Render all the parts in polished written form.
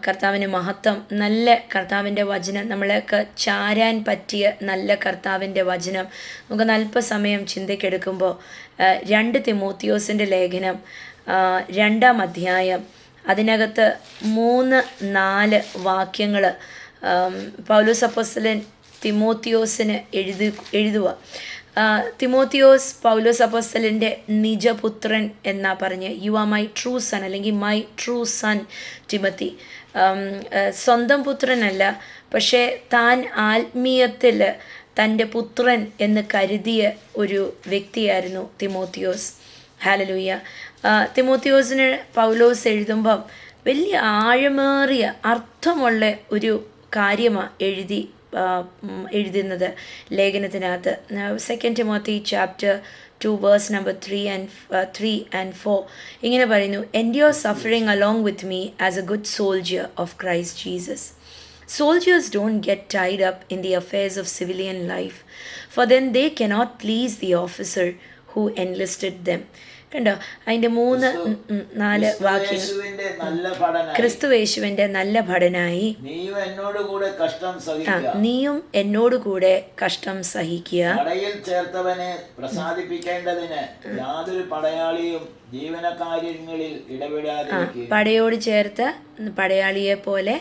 കർത്താവിന് മഹത്വം. നല്ല കർത്താവിൻ്റെ വചനം, നമ്മളെയൊക്കെ ചാരാൻ പറ്റിയ നല്ല കർത്താവിൻ്റെ വചനം നമുക്ക് അല്പസമയം ചിന്തയ്ക്കെടുക്കുമ്പോൾ 2 തിമോത്തിയോസിൻ്റെ ലേഖനം 2-ാം അധ്യായം അതിനകത്ത് 3-4 വാക്യങ്ങൾ പൗലോസ് അപ്പോസ്തലൻ തിമോത്തിയോസിന് എഴുതുക. തിമോത്തിയോസ് പൗലോസ് അപ്പോസ്തലൻ്റെ നിജപുത്രൻ എന്നാ പറഞ്ഞ്, you are my true son, അല്ലെങ്കിൽ മൈ ട്രൂ സൺ ടിമത്തി. സ്വന്തം പുത്രനല്ല, പക്ഷേ താൻ ആത്മീയത്തിൽ തൻ്റെ പുത്രൻ എന്ന് കരുതിയ ഒരു വ്യക്തിയായിരുന്നു തിമോത്തിയോസ്. ഹല്ലേലൂയ. തിമോത്തിയോസിന് പൗലോസ് എഴുതുമ്പം വലിയ ആഴമേറിയ അർത്ഥമുള്ള ഒരു കാര്യമാണ് എഴുതുന്നത് ലേഖനത്തിനകത്ത്. 2 Timothy chapter 2 verse number 3 and 4 ഇങ്ങനെ പറയുന്നു: endure suffering along with me as a good soldier of Christ Jesus. Soldiers don't get tied up in the affairs of civilian life, for then they cannot please the officer who enlisted them. കണ്ടോ, അതിൻ്റെ 3-4 വാക്യങ്ങൾ. ക്രിസ്തുയേശുവിൻ്റെ നല്ല ഭടനായി നീയും എന്നോട് കൂടെ കഷ്ടം സഹിക്കുക. ചേർത്തവനെ പ്രസാദിപ്പിക്കേണ്ടതിന് യാതൊരു പടയാളിയും ജീവനകാര്യങ്ങളിൽ ഇടപെടാതെ. പടയോട് ചേർത്ത് പടയാളിയെ പോലെ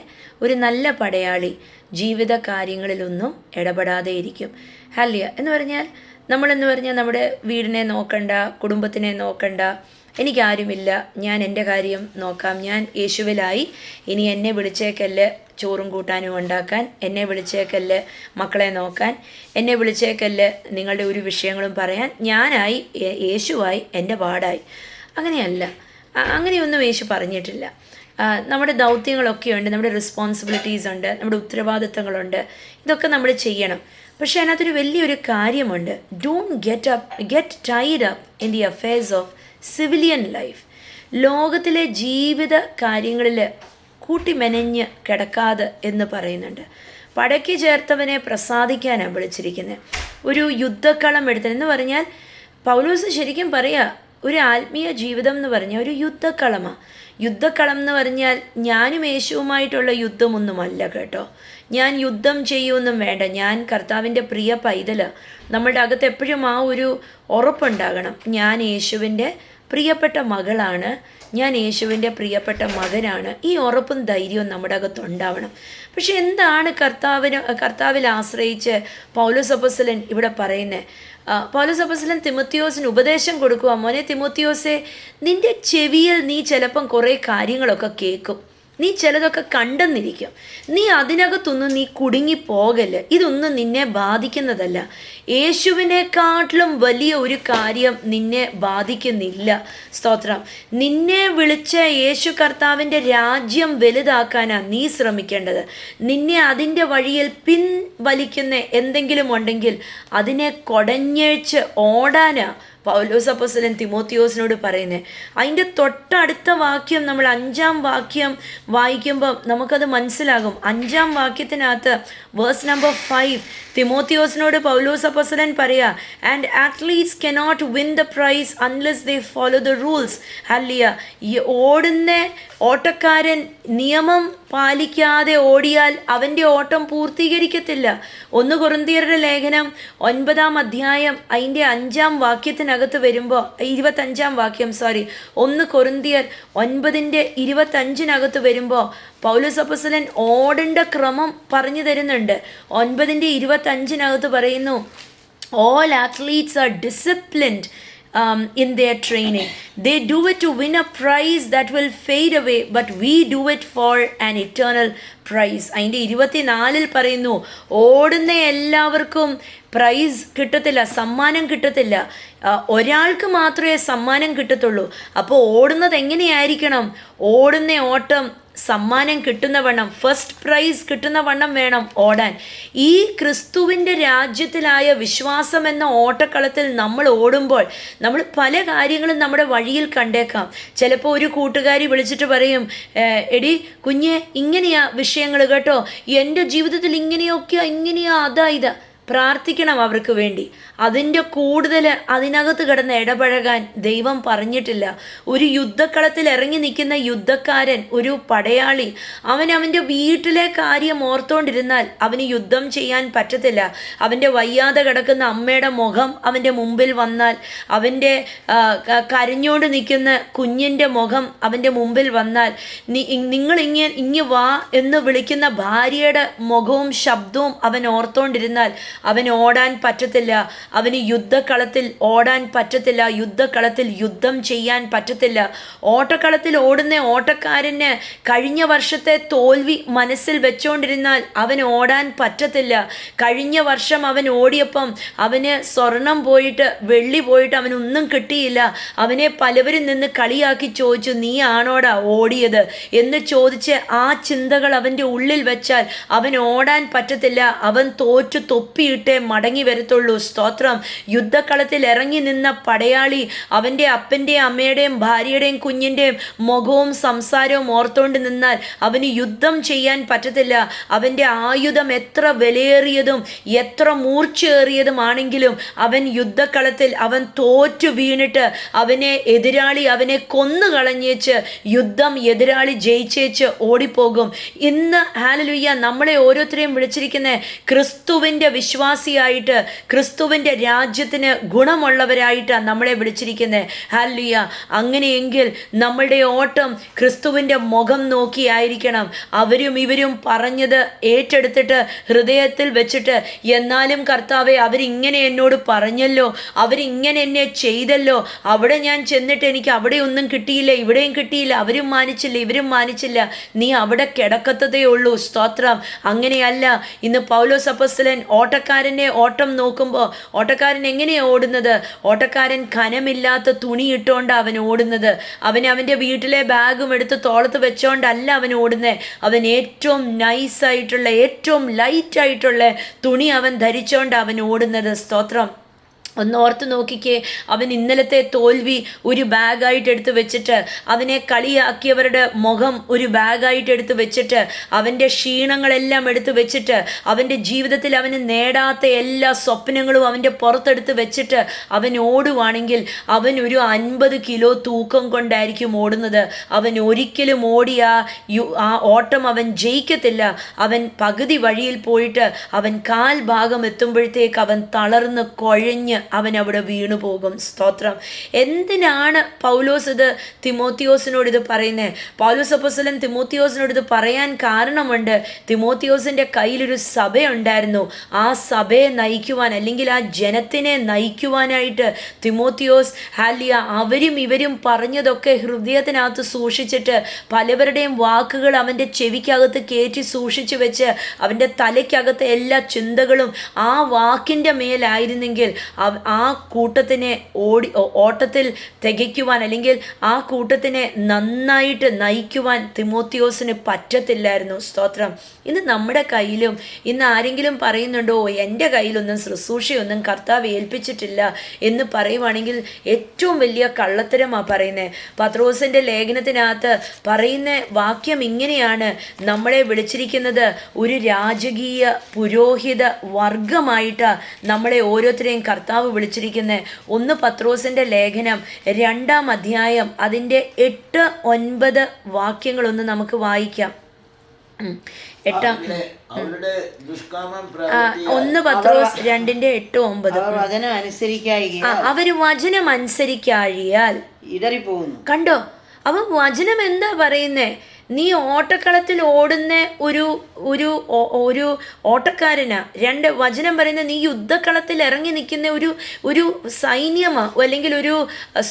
ഒരു നല്ല പടയാളി ജീവിത കാര്യങ്ങളിലൊന്നും ഇടപെടാതെ ഇരിക്കും. ഹല്ലേലൂയ. എന്ന് പറഞ്ഞാൽ നമ്മളെന്ന് പറഞ്ഞാൽ നമ്മുടെ വീടിനെ നോക്കണ്ട, കുടുംബത്തിനെ നോക്കണ്ട, എനിക്കാരുമില്ല, ഞാൻ എൻ്റെ കാര്യം നോക്കാം, ഞാൻ യേശുവിലായി, ഇനി എന്നെ വിളിച്ചേക്കല്ല് ചോറും കൂട്ടാനും ഉണ്ടാക്കാൻ, എന്നെ വിളിച്ചേക്കല്ല് മക്കളെ നോക്കാൻ, എന്നെ വിളിച്ചേക്കല്ല് നിങ്ങളുടെ ഒരു വിഷയങ്ങളും പറയാൻ, ഞാനായി, യേശുവായി, എൻ്റെ പാടായി. അങ്ങനെയല്ല, അങ്ങനെയൊന്നും യേശു പറഞ്ഞിട്ടില്ല. നമ്മുടെ ദൗത്യങ്ങളൊക്കെയുണ്ട്, നമ്മുടെ റെസ്പോൺസിബിലിറ്റീസ് ഉണ്ട്, നമ്മുടെ ഉത്തരവാദിത്തങ്ങളുണ്ട്, ഇതൊക്കെ നമ്മൾ ചെയ്യണം. പക്ഷേ അതിനകത്തൊരു വലിയൊരു കാര്യമുണ്ട്. Don't get Tide up in the affairs of civilian life. ലോകത്തിലെ ജീവിത കാര്യങ്ങളിൽ കൂട്ടിമെനഞ്ഞ് കിടക്കാതെ എന്ന് പറയുന്നുണ്ട്. പടയ്ക്ക് ചേർത്തവനെ പ്രസാദിക്കാനാണ് വിളിച്ചിരിക്കുന്നത്. ഒരു യുദ്ധക്കളം എടുത്തതെന്ന് പറഞ്ഞാൽ പൗലോസ് ശരിക്കും പറയുക, ഒരു ആത്മീയ ജീവിതം എന്ന് പറഞ്ഞാൽ ഒരു യുദ്ധക്കളമാണ്. യുദ്ധക്കളം എന്ന് പറഞ്ഞാൽ ഞാനും യേശുവുമായിട്ടുള്ള യുദ്ധമൊന്നുമല്ല കേട്ടോ. ഞാൻ യുദ്ധം ചെയ്യുമൊന്നും വേണ്ട, ഞാൻ കർത്താവിൻ്റെ പ്രിയ പൈതൽ. നമ്മളുടെ അകത്ത് എപ്പോഴും ആ ഒരു ഉറപ്പുണ്ടാകണം, ഞാൻ യേശുവിൻ്റെ പ്രിയപ്പെട്ട മകളാണ്, ഞാൻ യേശുവിൻ്റെ പ്രിയപ്പെട്ട മകനാണ്. ഈ ഉറപ്പും ധൈര്യവും നമ്മുടെ അകത്തുണ്ടാവണം. പക്ഷെ എന്താണ് കർത്താവിൽ ആശ്രയിച്ച് പൗലോസ് അപ്പോസ്തലൻ ഇവിടെ പറയുന്നത്? പൗലോസ് അപ്പോസ്തലൻ തിമോത്തിയോസിന് ഉപദേശം കൊടുക്കുക. മോനെ തിമോത്തിയോസേ, നിൻ്റെ ചെവിയിൽ നീ ചിലപ്പം കുറേ കാര്യങ്ങളൊക്കെ കേൾക്കും, നീ ചിലതൊക്കെ കണ്ടെന്നിരിക്കും, നീ അതിനകത്തൊന്നും നീ കുടുങ്ങിപ്പോകല്. ഇതൊന്നും നിന്നെ ബാധിക്കുന്നതല്ല. യേശുവിനെക്കാട്ടിലും വലിയ ഒരു കാര്യം നിന്നെ ബാധിക്കുന്നില്ല. സ്തോത്രം. നിന്നെ വിളിച്ച യേശു കർത്താവിൻ്റെ രാജ്യം വലുതാക്കാനാണ് നീ ശ്രമിക്കേണ്ടത്. നിന്നെ അതിൻ്റെ വഴിയിൽ പിൻവലിക്കുന്ന എന്തെങ്കിലും ഉണ്ടെങ്കിൽ അതിനെ കൊടഞ്ഞേച്ച് ഓടാനാ പൗലോസ് അപ്പോസ്തലൻ തിമോത്തിയോസിനോട് പറയുന്നത്. അതിൻ്റെ തൊട്ടടുത്ത വാക്യം, നമ്മൾ 5-ാം വാക്യം വായിക്കുമ്പോൾ നമുക്കത് മനസ്സിലാകും. 5-ാം വാക്യത്തിനകത്ത് വേഴ്സ് നമ്പർ 5 തിമോത്തിയോസിനോട് പൗലോസ് അപ്പോസ്തലൻ പറയുക, and athletes cannot win the prize unless they follow the rules. Hallelujah. ഈ ഓടുന്ന ഓട്ടക്കാരൻ നിയമം പാലിക്കാതെ ഓടിയാൽ അവൻ്റെ ഓട്ടം പൂർത്തീകരിക്കത്തില്ല. 1 കൊരിന്ത്യരുടെ ലേഖനം 9-ാം അധ്യായം അതിൻ്റെ 5-ാം വാക്യത്തിനകത്ത് വരുമ്പോൾ 25-ാം വാക്യം 1 കൊരിന്ത്യർ 9:25 വരുമ്പോൾ പൗലോസ് അപ്പോസ്തലൻ ഓടേണ്ട ക്രമം പറഞ്ഞു തരുന്നുണ്ട്. 9:25 പറയുന്നു, all athletes are disciplined in their training. They do it to win a prize that will fade away, but we do it for an eternal prize. അതിൻ്റെ 24 പറയുന്നു, ഓടുന്ന എല്ലാവർക്കും പ്രൈസ് കിട്ടത്തില്ല, സമ്മാനം കിട്ടത്തില്ല. ഒരാൾക്ക് മാത്രമേ സമ്മാനം കിട്ടത്തുള്ളൂ. അപ്പോൾ ഓടുന്നത് എങ്ങനെയായിരിക്കണം? ഓടുന്ന ഓട്ടം സമ്മാനം കിട്ടുന്ന വണ്ണം, ഫസ്റ്റ് പ്രൈസ് കിട്ടുന്ന വണ്ണം വേണം ഓടാൻ. ഈ ക്രിസ്തുവിൻ്റെ രാജ്യത്തിലായ വിശ്വാസം എന്ന ഓട്ടക്കളത്തിൽ നമ്മൾ ഓടുമ്പോൾ നമ്മൾ പല കാര്യങ്ങളും നമ്മുടെ വഴിയിൽ കണ്ടേക്കാം. ചിലപ്പോൾ ഒരു കൂട്ടുകാരി വിളിച്ചിട്ട് പറയും, എടി കുഞ്ഞെ, ഇങ്ങനെയാ വിഷയങ്ങൾ കേട്ടോ, എൻ്റെ ജീവിതത്തിൽ ഇങ്ങനെയാ അതാ ഇതാ. പ്രാർത്ഥിക്കണം അവർക്ക് വേണ്ടി. അതിൻ്റെ കൂടുതൽ അതിനകത്ത് കിടന്ന് ഇടപഴകാൻ ദൈവം പറഞ്ഞിട്ടില്ല. ഒരു യുദ്ധക്കളത്തിൽ ഇറങ്ങി നിൽക്കുന്ന യുദ്ധക്കാരൻ, ഒരു പടയാളി, അവൻ്റെ വീട്ടിലെ കാര്യം ഓർത്തുകൊണ്ടിരുന്നാൽ അവന് യുദ്ധം ചെയ്യാൻ പറ്റത്തില്ല. അവൻ്റെ വയ്യാതെ കിടക്കുന്ന അമ്മയുടെ മുഖം അവൻ്റെ മുമ്പിൽ വന്നാൽ, അവൻ്റെ കരഞ്ഞോണ്ട് നിൽക്കുന്ന കുഞ്ഞിൻ്റെ മുഖം അവൻ്റെ മുമ്പിൽ വന്നാൽ, നിങ്ങൾ ഇങ്ങ് വാ എന്ന് വിളിക്കുന്ന ഭാര്യയുടെ മുഖവും ശബ്ദവും അവൻ ഓർത്തോണ്ടിരുന്നാൽ അവന് ഓടാൻ പറ്റത്തില്ല. അവന് യുദ്ധക്കളത്തിൽ ഓടാൻ പറ്റത്തില്ല. യുദ്ധക്കളത്തിൽ യുദ്ധം ചെയ്യാൻ പറ്റത്തില്ല. ഓട്ടക്കളത്തിൽ ഓടുന്ന ഓട്ടക്കാരന് കഴിഞ്ഞ വർഷത്തെ തോൽവി മനസ്സിൽ വെച്ചോണ്ടിരുന്നാൽ അവന് ഓടാൻ പറ്റത്തില്ല. കഴിഞ്ഞ വർഷം അവൻ ഓടിയപ്പം അവന് സ്വർണം പോയിട്ട് വെള്ളി പോയിട്ട് അവനൊന്നും കിട്ടിയില്ല. അവനെ പലവരും നിന്ന് കളിയാക്കി ചോദിച്ചു, നീ ആണോടാ ഓടിയത് എന്ന് ചോദിച്ച് ആ ചിന്തകൾ അവൻ്റെ ഉള്ളിൽ വെച്ചാൽ അവൻ ഓടാൻ പറ്റത്തില്ല. അവൻ തോറ്റു തൊപ്പിയിട്ടേ മടങ്ങി വരത്തുള്ളൂ. സ്തോത്രം. യുദ്ധക്കളത്തിൽ ഇറങ്ങി നിന്ന പടയാളി അവൻ്റെ അപ്പൻ്റെയും അമ്മയുടെയും ഭാര്യയുടെയും കുഞ്ഞിൻ്റെയും മുഖവും സംസാരവും ഓർത്തുകൊണ്ട് നിന്നാൽ അവന് യുദ്ധം ചെയ്യാൻ പറ്റത്തില്ല. അവൻ്റെ ആയുധം എത്ര വിലയേറിയതും എത്ര മൂർച്ചയേറിയതുമാണെങ്കിലും അവൻ യുദ്ധക്കളത്തിൽ അവൻ തോറ്റു വീണിട്ട് എതിരാളി അവനെ കൊന്നു കളഞ്ഞേച്ച് യുദ്ധം എതിരാളി ജയിച്ചേച്ച് ഓടിപ്പോകും. ഇന്ന് ഹല്ലേലൂയ നമ്മളെ ഓരോരുത്തരെയും വിളിച്ചിരിക്കുന്ന ക്രിസ്തുവിൻ്റെ വിശ്വാസിയായിട്ട്, ക്രിസ്തുവിൻ്റെ രാജ്യത്തിന് ഗുണമുള്ളവരായിട്ടാണ് നമ്മളെ വിളിച്ചിരിക്കുന്നത്. ഹല്ലേലൂയ. അങ്ങനെയെങ്കിൽ നമ്മളുടെ ഓട്ടം ക്രിസ്തുവിൻ്റെ മുഖം നോക്കിയായിരിക്കണം. അവരും ഇവരും പറഞ്ഞത് ഏറ്റെടുത്തിട്ട് ഹൃദയത്തിൽ വെച്ചിട്ട്, എന്നാലും കർത്താവെ അവരിങ്ങനെ എന്നോട് പറഞ്ഞല്ലോ, അവരിങ്ങനെ എന്നെ ചെയ്തല്ലോ, അവിടെ ഞാൻ ചെന്നിട്ട് എനിക്ക് അവിടെ ഒന്നും കിട്ടിയില്ല, ഇവിടെയും കിട്ടിയില്ല, അവരും മാനിച്ചില്ല ഇവരും മാനിച്ചില്ല, നീ അവിടെ കിടക്കത്തതേ ഉള്ളൂ. സ്തോത്രം. അങ്ങനെയല്ല. ഇന്ന് പൗലോസ് അപ്പോസ്തലൻ ഓട്ടക്കാരനെ ഓട്ടം നോക്കുമ്പോൾ ഓട്ടക്കാരൻ എങ്ങനെയാണ് ഓടുന്നത്? ഓട്ടക്കാരൻ കനമില്ലാത്ത തുണി ഇട്ടുകൊണ്ട് അവൻ ഓടുന്നത്. അവൻ്റെ വീട്ടിലെ ബാഗും എടുത്ത് തോളത്ത് വെച്ചോണ്ടല്ല അവൻ ഓടുന്നത്. അവൻ ഏറ്റവും നൈസായിട്ടുള്ള, ഏറ്റവും ലൈറ്റായിട്ടുള്ള തുണി അവൻ ധരിച്ചോണ്ട് അവൻ ഓടുന്നത്. സ്തോത്രം. ഒന്ന് ഓർത്ത് നോക്കിക്കേ. അവൻ ഇന്നലത്തെ തോൽവി ഒരു ബാഗായിട്ട് എടുത്ത് വെച്ചിട്ട്, അവനെ കളിയാക്കിയവരുടെ മുഖം ഒരു ബാഗായിട്ട് എടുത്ത് വെച്ചിട്ട്, അവൻ്റെ ക്ഷീണങ്ങളെല്ലാം എടുത്ത് വെച്ചിട്ട്, അവൻ്റെ ജീവിതത്തിൽ അവന് നേടാത്ത എല്ലാ സ്വപ്നങ്ങളും അവൻ്റെ പുറത്തെടുത്ത് വെച്ചിട്ട് അവൻ ഓടുവാണെങ്കിൽ അവൻ ഒരു 50 കിലോ തൂക്കം കൊണ്ടായിരിക്കും ഓടുന്നത്. അവൻ ഒരിക്കലും ഓടിയ ആ ഓട്ടം അവൻ ജയിക്കത്തില്ല. അവൻ പകുതി വഴിയിൽ പോയിട്ട് അവൻ കാൽ ഭാഗം എത്തുമ്പോഴത്തേക്ക് അവൻ തളർന്ന് കുഴഞ്ഞ് അവൻ അവിടെ വീണു പോകും. സ്തോത്രം. എന്തിനാണ് പൗലോസ് ഇത് തിമോത്തിയോസിനോട് ഇത് പറയുന്നത്? പൗലോസ് അപ്പോസ്തലൻ തിമോത്തിയോസിനോട് ഇത് പറയാൻ കാരണമുണ്ട്. തിമോത്തിയോസിൻ്റെ കയ്യിലൊരു സഭയുണ്ടായിരുന്നു. ആ സഭയെ നയിക്കുവാൻ, അല്ലെങ്കിൽ ആ ജനത്തിനെ നയിക്കുവാനായിട്ട് തിമോത്തിയോസ് അവരും ഇവരും പറഞ്ഞതൊക്കെ ഹൃദയത്തിനകത്ത് സൂക്ഷിച്ചിട്ട്, പലവരുടെയും വാക്കുകൾ അവൻ്റെ ചെവിക്കകത്ത് കയറ്റി സൂക്ഷിച്ചു വെച്ച്, അവൻ്റെ തലയ്ക്കകത്ത് എല്ലാ ചിന്തകളും ആ വാക്കിൻ്റെ മേലായിരുന്നെങ്കിൽ ആ കൂട്ടത്തിനെ ഓട്ടത്തിൽ തികയ്ക്കുവാൻ, അല്ലെങ്കിൽ ആ കൂട്ടത്തിനെ നന്നായിട്ട് നയിക്കുവാൻ തിമോത്തിയോസിന് പറ്റത്തില്ലായിരുന്നു. സ്തോത്രം. ഇന്ന് നമ്മുടെ കയ്യിലും, ഇന്ന് ആരെങ്കിലും പറയുന്നുണ്ടോ എൻ്റെ കയ്യിലൊന്നും ശുശ്രൂഷയൊന്നും കർത്താവ് ഏൽപ്പിച്ചിട്ടില്ല എന്ന് പറയുവാണെങ്കിൽ ഏറ്റവും വലിയ കള്ളത്തരമാണ് പറയുന്നത്. പത്രോസിൻ്റെ ലേഖനത്തിനകത്ത് പറയുന്ന വാക്യം ഇങ്ങനെയാണ്: നമ്മളെ വിളിച്ചിരിക്കുന്നത് ഒരു രാജകീയ പുരോഹിത വർഗമായിട്ടാണ് നമ്മളെ ഓരോരുത്തരെയും കർത്താവ് വിളിച്ചിരിക്കുന്നത്. 1 പത്രോസിൻ്റെ ലേഖനം 2-ാം അധ്യായം അതിൻ്റെ 8-9 വാക്യങ്ങളൊന്ന് നമുക്ക് വായിക്കാം. 1 പത്രോസ് 2:8-9. അവര് വചനം അനുസരിക്കാഴിയാൽ ഇടറിപ്പോകുന്നു. കണ്ടോ? അവൻ വചനം എന്താ പറയുന്നേ? നീ ഓട്ടക്കളത്തിൽ ഓടുന്ന ഒരു ഓട്ടക്കാരനാ. വചനം പറയുന്നത് നീ യുദ്ധക്കളത്തിൽ ഇറങ്ങി നിൽക്കുന്ന ഒരു സൈന്യമാ, അല്ലെങ്കിൽ ഒരു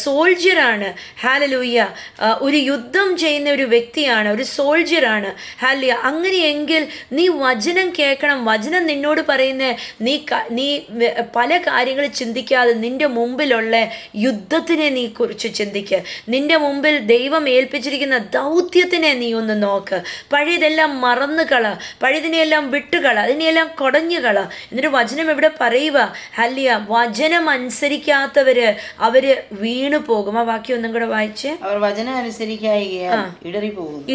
സോൾജറാണ്. ഹല്ലേലൂയ. ഒരു യുദ്ധം ചെയ്യുന്ന ഒരു വ്യക്തിയാണ്, ഒരു സോൾജറാണ്. ഹല്ലേലൂയ. അങ്ങനെയെങ്കിൽ നീ വചനം കേൾക്കണം. വചനം നിന്നോട് പറയുന്നത് നീ പല കാര്യങ്ങൾ ചിന്തിക്കാതെ നിന്റെ മുമ്പിലുള്ള യുദ്ധത്തിനെ നീ കുറിച്ച് ചിന്തിക്കുക. നിന്റെ മുമ്പിൽ ദൈവം ഏൽപ്പിച്ചിരിക്കുന്ന ദൗത്യത്തിനെ നീ ഒന്ന് നോക്ക്. പഴയതെല്ലാം മറന്നു കള. പഴയതിനെയെല്ലാം വിട്ടുകള, അതിനെയെല്ലാം കുടഞ്ഞുകള. എന്നിട്ട് വചനം ഇവിടെ പറയുക, ഹല്ലിയ, വചനം അനുസരിക്കാത്തവര് അവര് വീണു പോകും. ആ വാക്യം ഒന്നും കൂടെ വായിച്ചേ. അവർ വചനം അനുസരിക്കായികയാൽ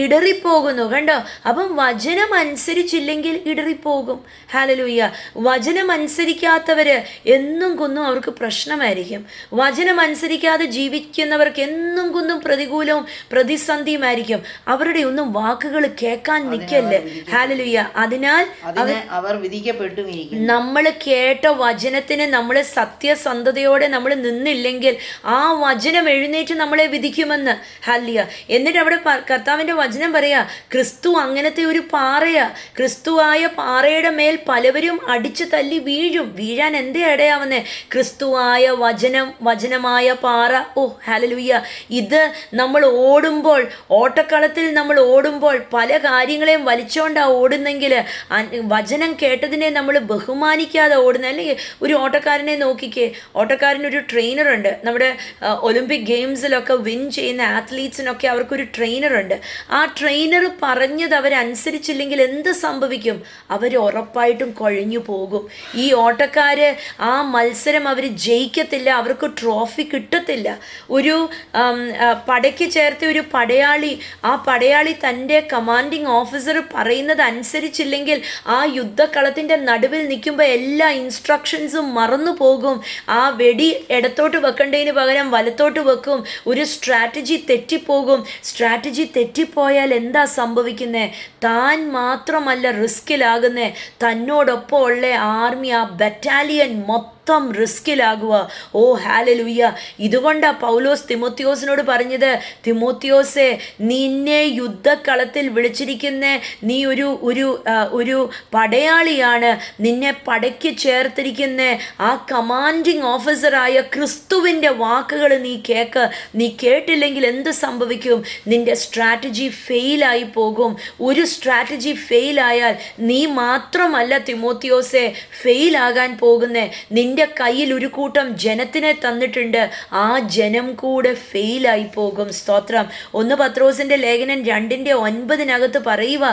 ഇടറിപ്പോകുന്നു. കണ്ടോ? അപ്പം വചനം അനുസരിച്ചില്ലെങ്കിൽ ഇടറിപ്പോകും. ഹല്ലേലൂയ. വചനം അനുസരിക്കാത്തവര് എന്നും കുന്നും അവർക്ക് പ്രശ്നമായിരിക്കും. വചനം അനുസരിക്കാതെ ജീവിക്കുന്നവർക്ക് എന്നും കുന്നും പ്രതികൂലവും പ്രതിസന്ധിയുമായിരിക്കും. അവരുടെ ഒന്നും വാക്കുകൾ കേൾക്കാൻ നിൽക്കല്ലേ. ഹല്ലേലൂയ. അതിനാൽ അവർ വിധിക്കപ്പെട്ടു. നമ്മൾ കേട്ട വചനത്തിന് നമ്മൾ സത്യസന്ധതയോടെ നമ്മൾ നിന്നില്ലെങ്കിൽ ആ വചനം എഴുന്നേറ്റ് നമ്മളെ വിധിക്കുമെന്ന്. ഹല്ലേലൂയ. എന്നിട്ട് അവിടെ കർത്താവിന്റെ വചനം പറയാ, ക്രിസ്തു അങ്ങനത്തെ ഒരു പാറയാ. ക്രിസ്തുവായ പാറയുടെ മേൽ പലവരും അടിച്ചു തല്ലി വീഴാൻ എന്തേ ഇടയാവുന്നേ? ക്രിസ്തുവായ വചനമായ പാറ. ഓ ഹല്ലേലൂയ. ഇത് നമ്മൾ ഓടുമ്പോൾ, ഓട്ടക്കളത്തിൽ നമ്മൾ ഓടുമ്പോൾ പല കാര്യങ്ങളെയും വലിച്ചോണ്ടാ ഓടുന്നെങ്കിൽ വചനം കേട്ടതിനെ നമ്മൾ ബഹുമാനിക്കാതെ ഓടുന്ന. അല്ലെങ്കിൽ ഒരു ഓട്ടക്കാരനെ നോക്കിക്കേ, ഓട്ടക്കാരനൊരു ട്രെയിനറുണ്ട്. നമ്മുടെ ഒളിമ്പിക് ഗെയിംസിലൊക്കെ വിൻ ചെയ്യുന്ന ആത്ലീറ്റ്സിനൊക്കെ അവർക്കൊരു ട്രെയിനറുണ്ട്. ആ ട്രെയിനർ പറഞ്ഞത് അവരനുസരിച്ചില്ലെങ്കിൽ എന്ത് സംഭവിക്കും? അവർ ഉറപ്പായിട്ടും കൊഴിഞ്ഞു പോകും. ഈ ഓട്ടക്കാര് ആ മത്സരം അവർ ജയിക്കത്തില്ല, അവർക്ക് ട്രോഫി കിട്ടത്തില്ല. ഒരു പടയ്ക്ക് ചേർത്ത ഒരു പടയാളി, ആ പടയാളി തൻ്റെ കമാൻഡിങ് ഓഫീസർ പറയുന്നത് അനുസരിച്ചില്ലെങ്കിൽ ആ യുദ്ധക്കളത്തിൻ്റെ നടുവിൽ നിൽക്കുമ്പോൾ എല്ലാ ഇൻസ്ട്രക്ഷൻസും മറന്നു പോകും. ആ വെടി ഇടത്തോട്ട് വെക്കേണ്ടതിന് പകരം വലത്തോട്ട് വെക്കും. ഒരു സ്ട്രാറ്റജി തെറ്റിപ്പോകും. സ്ട്രാറ്റജി തെറ്റിപ്പോയാൽ എന്താ സംഭവിക്കുന്നത്? താൻ മാത്രമല്ല റിസ്കിലാകുന്നേ, തന്നോടൊപ്പം ഉള്ള ആർമി, ആ ബറ്റാലിയൻ മൊത്തം റിസ്കിലാകുക. ഓ ഹല്ലേലൂയ. ഇതുകൊണ്ടാ പൗലോസ് തിമോത്തിയോസിനോട് പറഞ്ഞത്, തിമോത്തിയോസേ, നിന്നെ യുദ്ധക്കളത്തിൽ വിളിച്ചിരിക്കുന്ന നീ ഒരു പടയാളിയാണ്. നിന്നെ പടയ്ക്ക് ചേർത്തിരിക്കുന്ന ആ കമാൻഡിങ് ഓഫീസറായ ക്രിസ്തുവിൻ്റെ വാക്കുകൾ നീ കേൾക്ക്. നീ കേട്ടില്ലെങ്കിൽ എന്ത് സംഭവിക്കും? നിന്റെ സ്ട്രാറ്റജി ഫെയിലായി പോകും. ഒരു സ്ട്രാറ്റജി ഫെയിലായാൽ നീ മാത്രമല്ല തിമോത്തിയോസേ ഫെയിലാകാൻ പോകുന്നേ, നിന്റെ കയ്യിൽ ഒരു കൂട്ടം ജനത്തിനെ തന്നിട്ടുണ്ട്. ആ ജനം കൂടെ ഫെയിലായി പോകും. സ്തോത്രം. 1 പത്രോസിന്റെ ലേഖനം 2:9 പറയുക,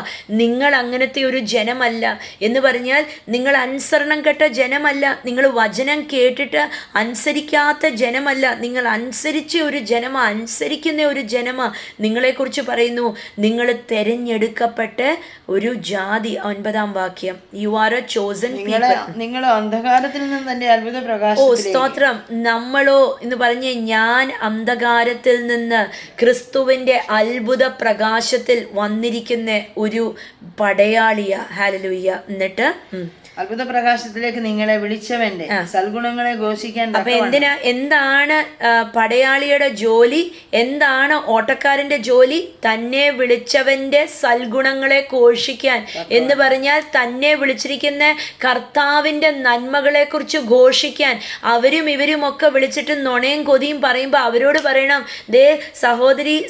നിങ്ങൾ അങ്ങനത്തെ ഒരു ജനമല്ല എന്ന് പറഞ്ഞാൽ നിങ്ങൾ അനുസരണം കെട്ട ജനമല്ല, നിങ്ങൾ വചനം കേട്ടിട്ട് അനുസരിക്കാത്ത ജനമല്ല, നിങ്ങൾ അനുസരിച്ച ഒരു ജനമ, അനുസരിക്കുന്ന ഒരു ജനമ. നിങ്ങളെക്കുറിച്ച് പറയുന്നു, നിങ്ങൾ തെരഞ്ഞെടുക്കപ്പെട്ട ഒരു ജാതി. 9-ാം വാക്യം, you are A chosen people. നിങ്ങൾ അന്ധകാരത്തിൽ നിന്ന് തന്നെ അത്ഭുത ഓ പ്രകാശം. സ്തോത്രം. നമ്മളോ എന്ന് പറഞ്ഞ് ഞാൻ അന്ധകാരത്തിൽ നിന്ന് ക്രിസ്തുവിന്റെ അത്ഭുത പ്രകാശത്തിൽ വന്നിരിക്കുന്ന ഒരു പടയാളിയ. ഹല്ലേലൂയ. എന്നിട്ട് അത്ഭുത പ്രകാശത്തിലേക്ക് നിങ്ങളെ വിളിച്ചവന്റെ സൽഗുണങ്ങളെ ഘോഷിക്കാൻ. അപ്പൊ എന്താണ് പടയാളിയുടെ ജോലി? എന്താണ് ഓട്ടക്കാരന്റെ ജോലി? തന്നെ വിളിച്ചവന്റെ സൽഗുണങ്ങളെ ഘോഷിക്കാൻ എന്ന് പറഞ്ഞാൽ തന്നെ വിളിച്ചിരിക്കുന്ന കർത്താവിന്റെ നന്മകളെ കുറിച്ച് ഘോഷിക്കാൻ. അവരും ഇവരുമൊക്കെ വിളിച്ചിട്ട് നുണയും കൊതിയും പറയുമ്പോൾ അവരോട് പറയണം, ദേ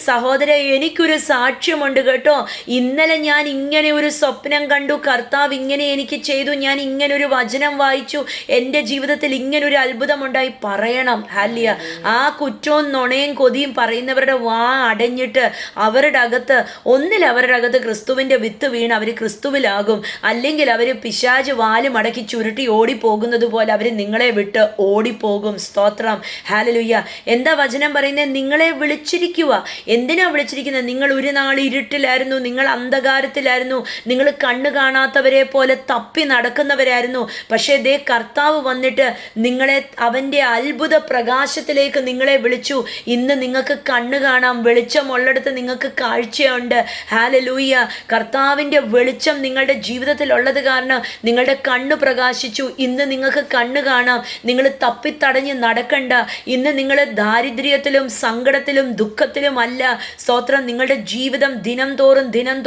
സഹോദര, എനിക്കൊരു സാക്ഷ്യമുണ്ട് കേട്ടോ. ഇന്നലെ ഞാൻ ഇങ്ങനെ ഒരു സ്വപ്നം കണ്ടു, കർത്താവ് ഇങ്ങനെ എനിക്ക് ചെയ്തു, ഞാൻ ഇങ്ങനൊരു വചനം വായിച്ചു, എൻ്റെ ജീവിതത്തിൽ ഇങ്ങനൊരു അത്ഭുതമുണ്ടായി പറയണം. ഹല്ലേലൂയ. ആ കുറ്റവും നുണയും കൊതിയും പറയുന്നവരുടെ വാ അടഞ്ഞിട്ട് അവരുടെ അകത്ത് ക്രിസ്തുവിൻ്റെ വിത്ത് വീണ് അവർ ക്രിസ്തുവിലാകും. അല്ലെങ്കിൽ അവർ പിശാച് വാല് മടക്കി ചുരുട്ടി ഓടിപ്പോകുന്നത് പോലെ അവർ നിങ്ങളെ വിട്ട് ഓടിപ്പോകും. സ്തോത്രം. ഹല്ലേലൂയ. എന്താ വചനം പറയുന്നത്? നിങ്ങളെ വിളിച്ചിരിക്കുക. എന്തിനാ വിളിച്ചിരിക്കുന്നത്? നിങ്ങൾ ഒരു നാൾ ഇരുട്ടിലായിരുന്നു, നിങ്ങൾ അന്ധകാരത്തിലായിരുന്നു, നിങ്ങൾ കണ്ണ് കാണാത്തവരെ പോലെ തപ്പി നടക്കുന്നവരായിരുന്നു. പക്ഷേ ദേ കർത്താവ് വന്നിട്ട് നിങ്ങളെ അവൻ്റെ അത്ഭുത പ്രകാശത്തിലേക്ക് നിങ്ങളെ വിളിച്ചു. ഇന്ന് നിങ്ങൾക്ക് കണ്ണ് കാണാം, വെളിച്ചമുള്ളിടത്ത് നിങ്ങൾക്ക് കാഴ്ചയുണ്ട്. ഹല്ലേലൂയ. കർത്താവിൻ്റെ വെളിച്ചം നിങ്ങളുടെ ജീവിതത്തിൽ ഉള്ളത് കാരണം നിങ്ങളുടെ കണ്ണ് പ്രകാശിച്ചു. ഇന്ന് നിങ്ങൾക്ക് കണ്ണ് കാണാം. നിങ്ങൾ തപ്പിത്തടഞ്ഞ് നടക്കണ്ട. ഇന്ന് നിങ്ങൾ ദാരിദ്ര്യത്തിലും സങ്കടത്തിലും ദുഃഖത്തിലും അല്ല. സ്തോത്രം. നിങ്ങളുടെ ജീവിതം ദിനം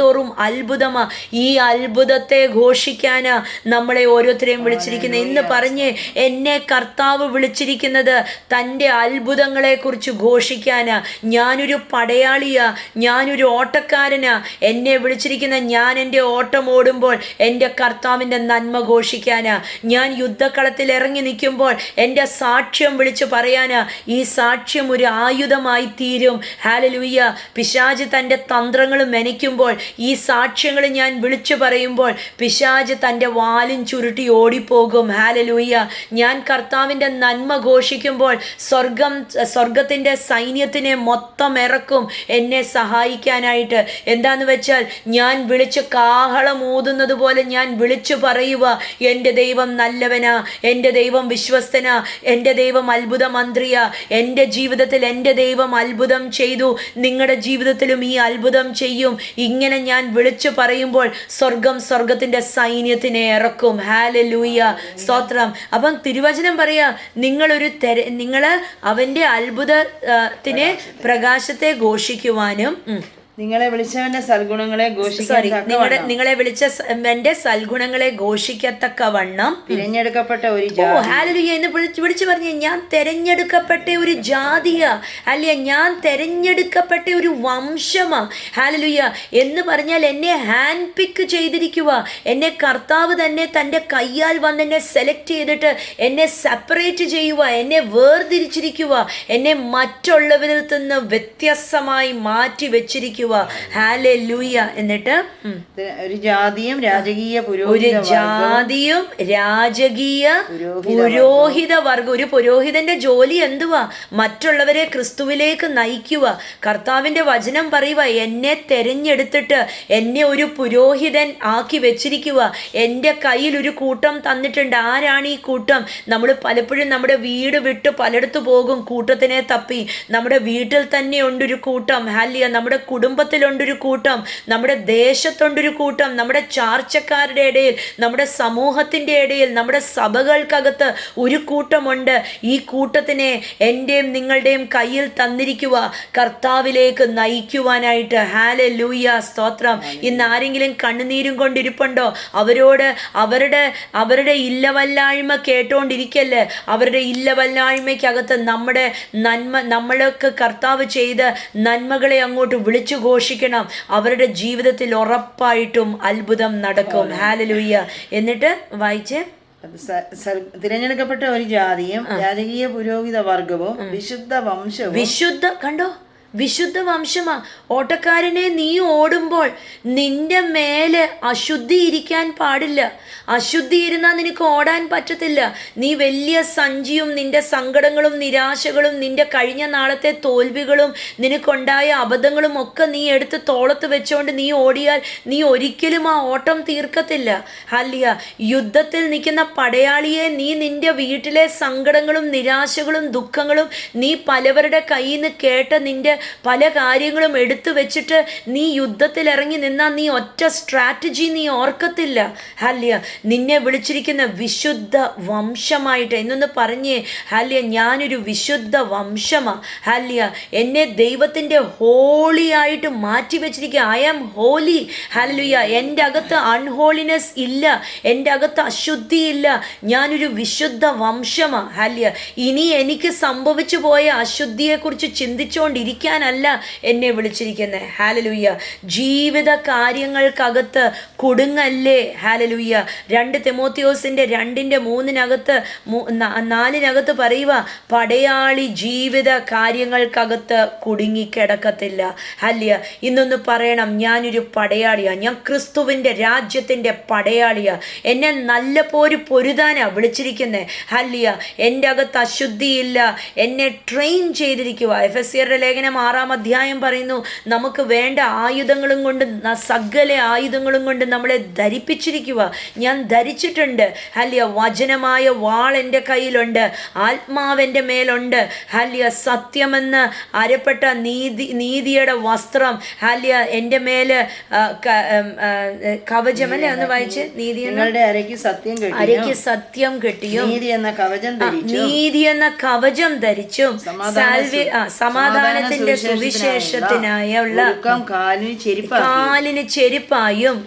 തോറും അത്ഭുതമാ. ഈ അത്ഭുതത്തെ ഘോഷിക്കാനാ നമ്മളെ ഓരോരുത്തരെയും വിളിച്ചിരിക്കുന്നത്. ഇന്ന് പറഞ്ഞ് എന്നെ കർത്താവ് വിളിച്ചിരിക്കുന്നത് തൻ്റെ അത്ഭുതങ്ങളെ കുറിച്ച് ഘോഷിക്കാനാ. ഞാനൊരു പടയാളിയാ, ഞാനൊരു ഓട്ടക്കാരനാ. എന്നെ വിളിച്ചിരിക്കുന്ന ഞാൻ എൻ്റെ ഓട്ടം ഓടുമ്പോൾ എൻ്റെ കർത്താവിൻ്റെ നന്മ ഘോഷിക്കാനാ. ഞാൻ യുദ്ധക്കളത്തിൽ ഇറങ്ങി ഇറങ്ങി നിൽക്കുമ്പോൾ എൻ്റെ സാക്ഷ്യം വിളിച്ച് പറയാന് ഈ സാക്ഷ്യം ഒരു ആയുധമായി തീരും. ഹല്ലേലൂയ. പിശാച് തൻ്റെ തന്ത്രങ്ങൾ മെനയ്ക്കുമ്പോൾ ഈ സാക്ഷ്യങ്ങൾ ഞാൻ വിളിച്ചു പറയുമ്പോൾ പിശാച് തൻ്റെ വാലും ചുരുട്ടി ഓടിപ്പോകും. ഹല്ലേലൂയ. ഞാൻ കർത്താവിൻ്റെ നന്മ ഘോഷിക്കുമ്പോൾ സ്വർഗത്തിൻ്റെ സൈന്യത്തിനെ മൊത്തം ഇറക്കും എന്നെ സഹായിക്കാനായിട്ട്. എന്താന്ന് വെച്ചാൽ ഞാൻ വിളിച്ച് കാഹളം ഊതുന്നത് പോലെ ഞാൻ വിളിച്ചു പറയുക, എൻ്റെ ദൈവം നല്ലവനാ, എൻ്റെ ദൈവം വിശ്വസ്തനാ, എൻ്റെ ദൈവം അത്ഭുത മന്ത്രിയാ, എൻ്റെ ജീവിതത്തിൽ എൻ്റെ ദൈവം അത്ഭുതം ചെയ്തു, നിങ്ങളുടെ ജീവിതത്തിലും ഈ അത്ഭുതം ചെയ്യും. ഇങ്ങനെ ഞാൻ വിളിച്ചു പറയുമ്പോൾ സ്വർഗത്തിൻ്റെ സൈന്യത്തിനെ ഇറക്കും. ഹല്ലേലൂയ. സ്തോത്രം. അപ്പം തിരുവചനം പറയാ, നിങ്ങൾ അവൻ്റെ അത്ഭുതത്തിനെ പ്രകാശത്തെ ഘോഷിക്കുവാനും നിങ്ങളെ വിളിച്ചവന്റെ സൽഗുണങ്ങളെ നിങ്ങളെ വിളിച്ച എൻ്റെ സൽഗുണങ്ങളെ ഘോഷിക്കത്തക്കവണ്ണം തിരഞ്ഞെടുക്കപ്പെട്ട ഒരു ഹല്ലേലൂയ എന്ന് വിളിച്ചു പറഞ്ഞ ഞാൻ തെരഞ്ഞെടുക്കപ്പെട്ട ഒരു ജാതിയാ, അല്ലെ ഞാൻ തെരഞ്ഞെടുക്കപ്പെട്ട ഒരു വംശമാ. ഹല്ലേലൂയ എന്ന് പറഞ്ഞാൽ എന്നെ ഹാൻഡ് പിക്ക് ചെയ്തിരിക്കുക. എന്നെ കർത്താവ് തന്നെ തൻ്റെ കയ്യാൽ വന്ന് എന്നെ സെലക്ട് ചെയ്തിട്ട് എന്നെ സെപ്പറേറ്റ് ചെയ്യുക, എന്നെ വേർതിരിച്ചിരിക്കുക, എന്നെ മറ്റുള്ളവരിൽ നിന്ന് വ്യത്യസ്തമായി മാറ്റി വെച്ചിരിക്കുക. ഹല്ലേലൂയ. എന്നിട്ട് ഒരു ജാതിയും രാജകീയ പുരോഹിത വർഗം. ഒരു പുരോഹിതന്റെ ജോലി എന്തുവാ? മറ്റുള്ളവരെ ക്രിസ്തുവിലേക്ക് നയിക്കുക. കർത്താവിന്റെ വചനം പറയുക, എന്നെ തെരഞ്ഞെടുത്തിട്ട് എന്നെ ഒരു പുരോഹിതൻ ആക്കി വെച്ചിരിക്കുക. എൻ്റെ കയ്യിൽ ഒരു കൂട്ടം തന്നിട്ടുണ്ട്. ആരാണ് ഈ കൂട്ടം? നമ്മൾ പലപ്പോഴും നമ്മുടെ വീട് വിട്ട് പലയിടത്ത് പോകും കൂട്ടത്തിനെ തപ്പി. നമ്മുടെ വീട്ടിൽ തന്നെ ഉണ്ടൊരു കൂട്ടം. ഹല്ലേലൂയ. നമ്മുടെ കുടുംബത്തിലുണ്ടൊരു കൂട്ടം, നമ്മുടെ ദേശത്തുണ്ടൊരു കൂട്ടം, നമ്മുടെ ചാർച്ചക്കാരുടെ ഇടയിൽ, നമ്മുടെ സമൂഹത്തിൻ്റെ ഇടയിൽ, നമ്മുടെ സഭകൾക്കകത്ത് ഒരു കൂട്ടമുണ്ട്. ഈ കൂട്ടത്തിനെ എൻ്റെയും നിങ്ങളുടെയും കയ്യിൽ തന്നിരിക്കുക, കർത്താവിലേക്ക് നയിക്കുവാനായിട്ട്. ഹല്ലേലൂയ. സ്തോത്രം. ഇന്ന് ആരെങ്കിലും കണ്ണുനീരും കൊണ്ടിരിപ്പുണ്ടോ? അവരോട് അവരുടെ ഇല്ലവല്ലായ്മ കേട്ടോണ്ടിരിക്കല്ലേ. അവരുടെ ഇല്ലവല്ലായ്മയ്ക്കകത്ത് നമ്മുടെ നന്മ, നമ്മൾക്ക് കർത്താവ് ചെയ്ത് നന്മകളെ അങ്ങോട്ട് വിളിച്ചു ഘോഷിക്കണം. അവരുടെ ജീവിതത്തിൽ ഉറപ്പായിട്ടും അത്ഭുതം നടക്കും. ഹല്ലേലൂയ. എന്നിട്ട് വായിച്ചേ. തിരഞ്ഞെടുക്കപ്പെട്ട ഒരു ജാതിയും രാജകീയ പുരോഹിത വർഗവും വിശുദ്ധ വംശമാ. ഓട്ടക്കാരനെ, നീ ഓടുമ്പോൾ നിന്റെ മേലെ അശുദ്ധി ഇരിക്കാൻ പാടില്ല. അശുദ്ധി ഇരുന്നാൽ നിനക്ക് ഓടാൻ പറ്റത്തില്ല. നീ വലിയ സഞ്ചിയും നിന്റെ സങ്കടങ്ങളും നിരാശകളും നിന്റെ കഴിഞ്ഞ നാളത്തെ തോൽവികളും നിനക്കുണ്ടായ അബദ്ധങ്ങളും ഒക്കെ നീ എടുത്ത് തോളത്ത് വെച്ചുകൊണ്ട് നീ ഓടിയാൽ നീ ഒരിക്കലും ആ ഓട്ടം തീർക്കത്തില്ല. ഹല്ലേലൂയ. യുദ്ധത്തിൽ നിൽക്കുന്ന പടയാളിയെ, നീ നിന്റെ വീട്ടിലെ സങ്കടങ്ങളും നിരാശകളും ദുഃഖങ്ങളും നീ പലവരുടെ കയ്യിൽ നിന്ന് കേട്ട നിന്റെ പല കാര്യങ്ങളും എടുത്തു വെച്ചിട്ട് നീ യുദ്ധത്തിൽ ഇറങ്ങി നിന്നാൽ നീ ഒറ്റ സ്ട്രാറ്റജി നീ ഓർക്കത്തില്ല. ഹല്ലേലൂയ. നിന്നെ വിളിച്ചിരിക്കുന്ന വിശുദ്ധ വംശമായിട്ട് എന്നൊന്ന് പറഞ്ഞേ. ഹല്ലേലൂയ. ഞാനൊരു വിശുദ്ധ വംശമാ. ഹല്ലേലൂയ. എന്നെ ദൈവത്തിൻ്റെ ഹോളിയായിട്ട് മാറ്റി വെച്ചിരിക്കുക. I am holy. ഹല്ലേലൂയ. എൻ്റെ അകത്ത് അൺഹോളിനെസ് ഇല്ല, എൻ്റെ അകത്ത് അശുദ്ധി ഇല്ല. ഞാനൊരു വിശുദ്ധ വംശമാ. ഹല്ലേലൂയ. ഇനി എനിക്ക് സംഭവിച്ചു പോയ അശുദ്ധിയെക്കുറിച്ച് ചിന്തിച്ചുകൊണ്ടിരിക്കാനല്ല എന്നെ വിളിച്ചിരിക്കുന്നത്. ഹല്ലേലൂയ. ജീവിത കാര്യങ്ങൾക്കകത്ത് കുടുങ്ങല്ലേ. ഹല്ലേലൂയ. 2 തിമോത്തിയോസിൻ്റെ 2:3-4 പറയുക, പടയാളി ജീവിത കാര്യങ്ങൾക്കകത്ത് കുടുങ്ങിക്കിടക്കത്തില്ല. ഹല്ലേലൂയ. ഇന്നൊന്ന് പറയണം, ഞാനൊരു പടയാളിയാണ്. ഞാൻ ക്രിസ്തുവിൻ്റെ രാജ്യത്തിൻ്റെ പടയാളിയാണ്. എന്നെ നല്ല പൊരുതാനാ വിളിച്ചിരിക്കുന്നത്. ഹല്ലേലൂയ. എൻ്റെ അകത്ത് അശുദ്ധിയില്ല. എന്നെ ട്രെയിൻ ചെയ്തിരിക്കുക. എഫെസ്യരുടെ ലേഖനം 6-ാം അധ്യായം പറയുന്നു, നമുക്ക് വേണ്ട ആയുധങ്ങളും കൊണ്ട്, സകല ആയുധങ്ങളും കൊണ്ട് നമ്മളെ ധരിപ്പിച്ചിരിക്കുക. ഞാൻ ധരിച്ചിട്ടുണ്ട്. ഹല്ലേലൂയ. വചനമായ വാൾ എൻ്റെ കയ്യിലുണ്ട്, ആത്മാവെൻ്റെ മേലുണ്ട്. ഹല്ലേലൂയ. സത്യമെന്ന് അരപ്പെട്ട നീതിയുടെ വസ്ത്രം. ഹല്ലേലൂയ. എൻ്റെ മേല് കവചം, അല്ലേ? ഒന്ന് വായിച്ച്. നീതി അരയ്ക്ക് സത്യം കെട്ടിയും നീതി എന്ന കവചം ധരിച്ചും സമാധാനത്തിന്റെ ദൈവത്തിന്റെ സുവിശേഷത്തിനായുള്ള കാലിന് ചെരുപ്പായും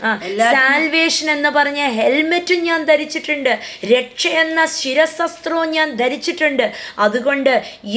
സാൽവേഷൻ എന്ന് പറഞ്ഞ ഹെൽമെറ്റും ഞാൻ ധരിച്ചിട്ടുണ്ട്, രക്ഷ എന്ന ശിരശസ്ത്രവും ഞാൻ ധരിച്ചിട്ടുണ്ട്. അതുകൊണ്ട്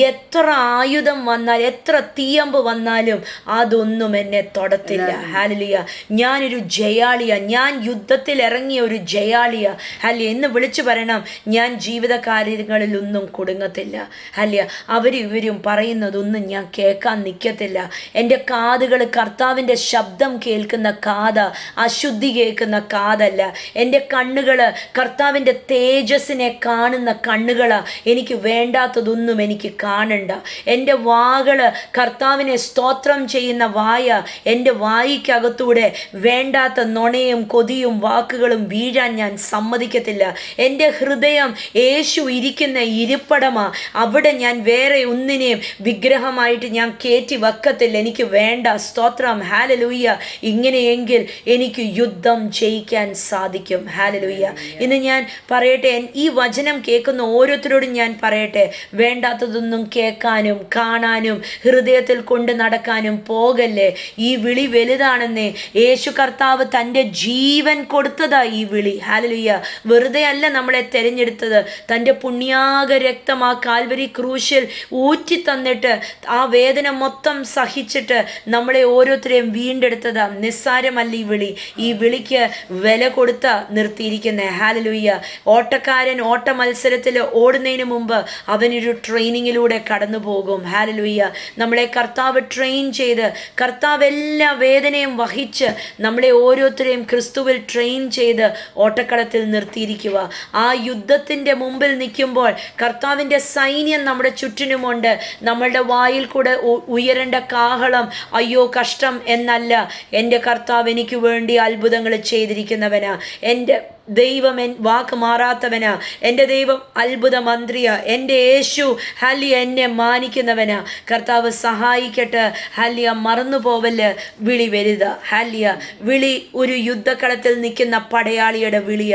എത്ര ആയുധം വന്നാൽ, എത്ര തീയമ്പ് വന്നാലും അതൊന്നും എന്നെ തൊടത്തില്ല. ഹല്ലേലൂയ. ഞാനൊരു ജയാളിയ, ഞാൻ യുദ്ധത്തിൽ ഇറങ്ങിയ ഒരു ജയാളിയ. ഹല്ലേലൂയ. ഇന്ന് വിളിച്ചു പറയണം, ഞാൻ ജീവിത കാര്യങ്ങളിലൊന്നും കുടുങ്ങത്തില്ല. ഹല്ലേലൂയ. അവരും ഇവരും പറയുന്നതൊന്നും ഞാൻ കേൾക്കാൻ നിൽക്കത്തില്ല. എൻ്റെ കാതുകൾ കർത്താവിൻ്റെ ശബ്ദം കേൾക്കുന്ന കാതാ, അശുദ്ധി കേൾക്കുന്ന കാതല്ല. എൻ്റെ കണ്ണുകൾ കർത്താവിൻ്റെ തേജസ്സിനെ കാണുന്ന കണ്ണുകളാ. എനിക്ക് വേണ്ടാത്തതൊന്നും എനിക്ക് കാണണ്ട. എൻ്റെ വാകൾ കർത്താവിനെ സ്തോത്രം ചെയ്യുന്ന വായ. എൻ്റെ വായിക്കകത്തൂടെ വേണ്ടാത്ത നുണയും കൊതിയും വാക്കുകളും വീഴാൻ ഞാൻ സമ്മതിക്കത്തില്ല. എൻ്റെ ഹൃദയം യേശു ഇരിക്കുന്ന ഇരിപ്പടമാ. അവിടെ ഞാൻ വേറെ ഒന്നിനെയും വിഗ്രഹമായിട്ട് ഞാൻ കയറ്റി വെക്കത്തില്ല. എനിക്ക് വേണ്ട. സ്തോത്രം. ഹല്ലേലൂയ. ഇങ്ങനെയെങ്കിൽ എനിക്ക് യുദ്ധം ജയിക്കാൻ സാധിക്കും. ഹല്ലേലൂയ. ഇന്ന് ഞാൻ പറയട്ടെ, ഈ വചനം കേൾക്കുന്ന ഓരോരുത്തരോടും ഞാൻ പറയട്ടെ, വേണ്ടാത്തതൊന്നും കേൾക്കാനും കാണാനും ഹൃദയത്തിൽ കൊണ്ട് നടക്കാനും പോകല്ലേ. ഈ വിളി വലുതാണെന്നേ. യേശു കർത്താവ് തൻ്റെ ജീവൻ കൊടുത്തതാ ഈ വിളി. ഹല്ലേലൂയ. വെറുതെ അല്ല നമ്മളെ തിരഞ്ഞെടുത്തത്. തൻ്റെ പുണ്യാക രക്തം ആ കാൽവരി ക്രൂശിൽ ഊറ്റി തന്നിട്ട് ആ വേദന മൊത്തം സഹിച്ചിട്ട് നമ്മളെ ഓരോരുത്തരെയും വീണ്ടെടുത്തതാ. നിസ്സാരമല്ല ഈ വിളി. ഈ വിളിക്ക് വില കൊടുത്ത നിർത്തിയിരിക്കുന്നത്. ഹല്ലേലൂയ. ഓട്ടക്കാരൻ ഓട്ട മത്സരത്തിൽ ഓടുന്നതിന് മുമ്പ് അവനൊരു ട്രെയിനിങ്ങിലൂടെ കടന്നു പോകും. ഹല്ലേലൂയ. നമ്മളെ കർത്താവ് ട്രെയിൻ ചെയ്ത്, കർത്താവ് എല്ലാ വേദനയും വഹിച്ച് നമ്മളെ ഓരോരുത്തരെയും ക്രിസ്തുവിൽ ട്രെയിൻ ചെയ്ത് ഓട്ടക്കളത്തിൽ നിർത്തിയിരിക്കുക. ആ യുദ്ധത്തിൻ്റെ മുമ്പിൽ നിൽക്കുമ്പോൾ കർത്താവിൻ്റെ സൈന്യം നമ്മുടെ ചുറ്റിനുമുണ്ട്. നമ്മളുടെ വായിൽ കൂടെ ഉയരേണ്ട കാഹളം അയ്യോ കഷ്ടം എന്നല്ല. എൻ്റെ കർത്താവ് എനിക്ക് വേണ്ടി അത്ഭുതങ്ങൾ ചെയ്തിരിക്കുന്നവനാ. എൻ്റെ ദൈവം വാക്ക് മാറാത്തവനാ. എൻ്റെ ദൈവം അത്ഭുത മന്ത്രിയാ. എൻ്റെ യേശു ഹല്ലിയ എന്നെ മാനിക്കുന്നവനാ. കർത്താവ് സഹായിക്കട്ടെ. ഹല്ലിയ. മറന്നു പോവല്. വിളി വലുത. ഹല്ലിയ. വിളി ഒരു യുദ്ധക്കളത്തിൽ നിൽക്കുന്ന പടയാളിയുടെ വിളിയ.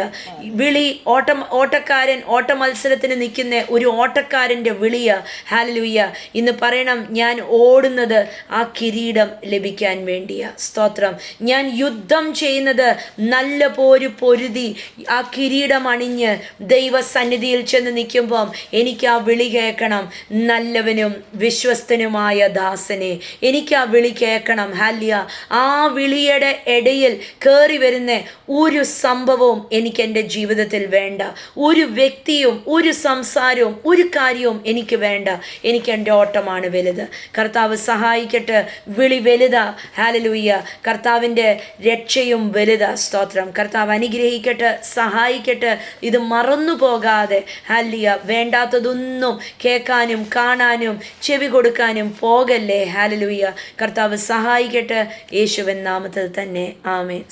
വിളി ഓട്ടക്കാരൻ ഓട്ട മത്സരത്തിന് നിൽക്കുന്ന ഒരു ഓട്ടക്കാരൻ്റെ വിളിയ. ഹല്ലേലൂയ. ഇന്ന് പറയണം, ഞാൻ ഓടുന്നത് ആ കിരീടം ലഭിക്കാൻ വേണ്ടിയാ. സ്തോത്രം. ഞാൻ യുദ്ധം ചെയ്യുന്നത് നല്ല പോര് പൊരുതി ആ കിരീടം അണിഞ്ഞ് ദൈവസന്നിധിയിൽ ചെന്ന് നിൽക്കുമ്പം എനിക്ക് ആ വിളി കേൾക്കണം, നല്ലവനും വിശ്വസ്തനുമായ ദാസനെ. എനിക്ക് ആ വിളി കേൾക്കണം. ഹല്ലിയ. ആ വിളിയുടെ ഇടയിൽ കയറി വരുന്ന ഒരു സംഭവവും എനിക്ക് എൻ്റെ ജീവിതത്തിൽ വേണ്ട. ഒരു വ്യക്തിയും ഒരു സംസാരവും ഒരു കാര്യവും എനിക്ക് വേണ്ട. എനിക്ക് എൻ്റെ ഓട്ടമാണ് വലുത്. കർത്താവ് സഹായിക്കട്ടെ. വിളി വലുതാ. ഹല്ലേലൂയ. കർത്താവിൻ്റെ രക്ഷയും വലുതാ. സ്തോത്രം. കർത്താവ് അനുഗ്രഹിക്കട്ടെ, സഹായിക്കട്ടെ. ഇത് മറന്നു പോകാതെ ഹല്ലേലൂയ. വേണ്ടാത്തതൊന്നും കേൾക്കാനും കാണാനും ചെവി കൊടുക്കാനും പോകല്ലേ. ഹല്ലേലൂയ. കർത്താവ് സഹായിക്കട്ടെ. യേശുവിൻ നാമത്തിൽ തന്നെ. ആമേൻ.